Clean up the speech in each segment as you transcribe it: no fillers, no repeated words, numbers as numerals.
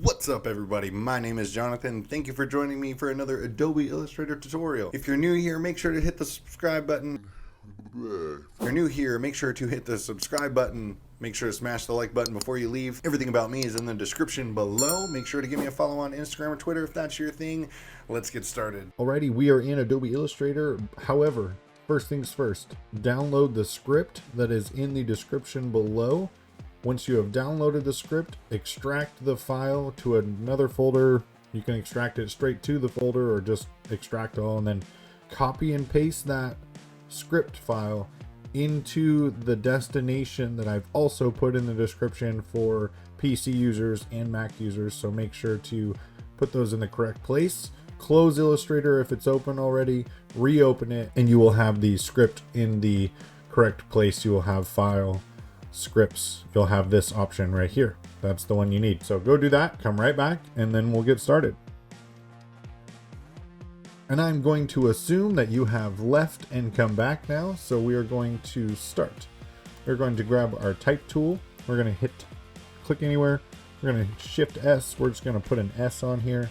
What's up everybody, my name is Jonathan. Thank you for joining me for another Adobe Illustrator tutorial. If you're new here, make sure to hit the subscribe button. If you're new here, make sure to hit the subscribe button. Make sure to smash the like button before you leave. Everything about me is in the description below. Make sure to give me a follow on Instagram or Twitter if that's your thing. Let's get started. Alrighty, we are in Adobe Illustrator. However, first things first, download the script that is in the description below. Once you have downloaded the script, extract the file to another folder. You can extract it straight to the folder or just extract all and then copy and paste that script file into the destination that I've also put in the description for PC users and Mac users. So make sure to put those in the correct place. Close Illustrator if it's open already, reopen it, and you will have the script in the correct place. You will have file scripts. You'll have this option right here. That's the one you need. So go do that, come right back, and then we'll get started. And I'm going to assume that you have left and come back now. So we are going to start. We're going to grab our type tool. We're going to hit click anywhere. We're going to shift S. We're just going to put an S on here.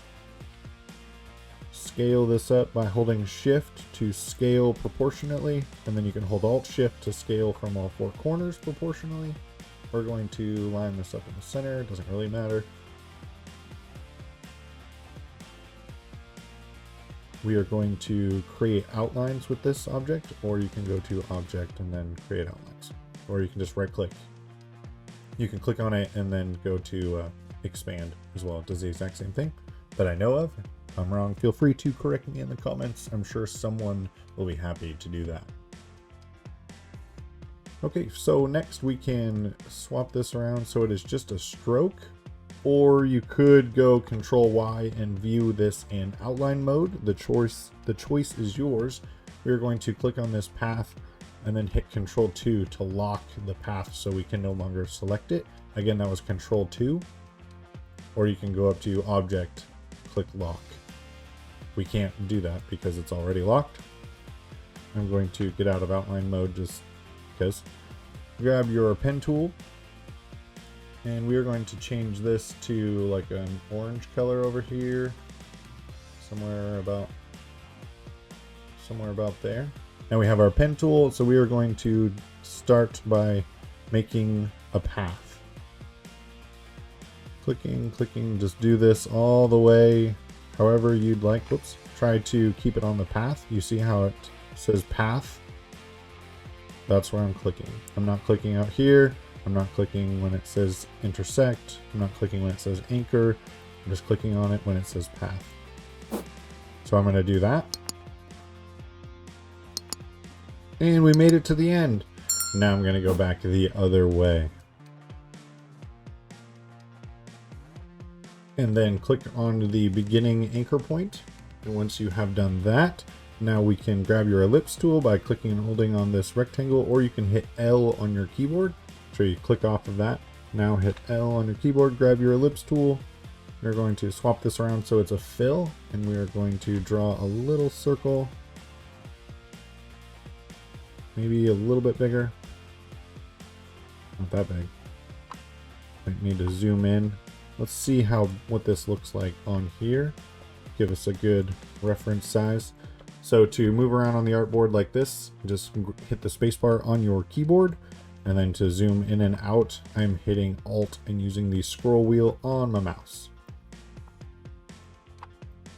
Scale this up by holding shift to scale proportionately, and then you can hold alt shift to scale from all four corners proportionally. We're going to line this up in the center, it doesn't really matter. We are going to create outlines with this object, or you can go to object and then create outlines, or you can just right click. You can click on it and then go to expand as well. It does the exact same thing that I know of. If I'm wrong, feel free to correct me in the comments. I'm sure someone will be happy to do that. Okay, so next we can swap this around so it is just a stroke, or you could go Control Y and view this in outline mode. The choice is yours. We're going to click on this path and then hit Control 2 to lock the path so we can no longer select it. Again, that was Control 2, or you can go up to Object, click Lock. We can't do that because it's already locked. I'm going to get out of outline mode just because. Grab your pen tool, and we are going to change this to like an orange color over here, somewhere about there. Now we have our pen tool, so we are going to start by making a path. Clicking, just do this all the way however you'd like. Whoops. Try to keep it on the path. You see how it says path? That's where I'm clicking. I'm not clicking out here. I'm not clicking when it says intersect. I'm not clicking when it says anchor. I'm just clicking on it when it says path. So I'm going to do that. And we made it to the end. Now I'm going to go back the other way. And then click on the beginning anchor point. And once you have done that, now we can grab your ellipse tool by clicking and holding on this rectangle, or you can hit L on your keyboard. So you click off of that. Now hit L on your keyboard, grab your ellipse tool. We're going to swap this around so it's a fill, and we are going to draw a little circle. Maybe a little bit bigger. Not that big. Might need to zoom in. Let's see what this looks like on here. Give us a good reference size. So to move around on the artboard like this, just hit the spacebar on your keyboard. And then to zoom in and out, I'm hitting Alt and using the scroll wheel on my mouse.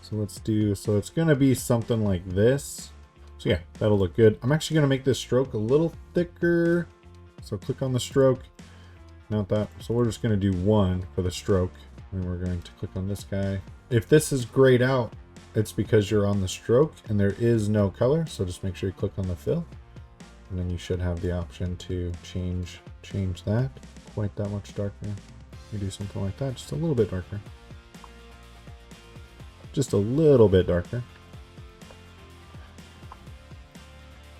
So it's gonna be something like this. So yeah, that'll look good. I'm actually gonna make this stroke a little thicker. So click on the stroke. Not that. So we're just going to do 1 for the stroke, and we're going to click on this guy. If this is grayed out, it's because you're on the stroke and there is no color. So just make sure you click on the fill, and then you should have the option to change that. Quite that much darker. You do something like that, just a little bit darker. Just a little bit darker.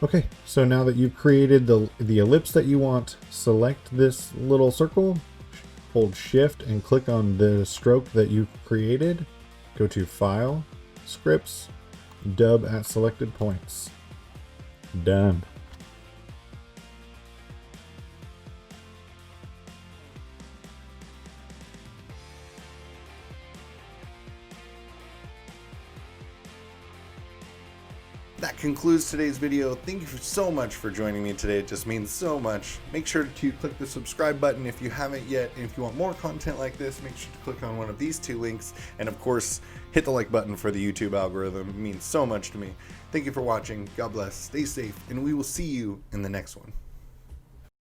Okay, so now that you've created the ellipse that you want, select this little circle, hold shift and click on the stroke that you've created. Go to File, Scripts, Dub at Selected Points. Done. that concludes today's video. Thank you so much for joining me today. It just means so much. Make sure to click the subscribe button if you haven't yet. And if you want more content like this, make sure to click on one of these 2 links. And of course, hit the like button for the YouTube algorithm. It means so much to me. Thank you for watching. God bless. Stay safe. And we will see you in the next one.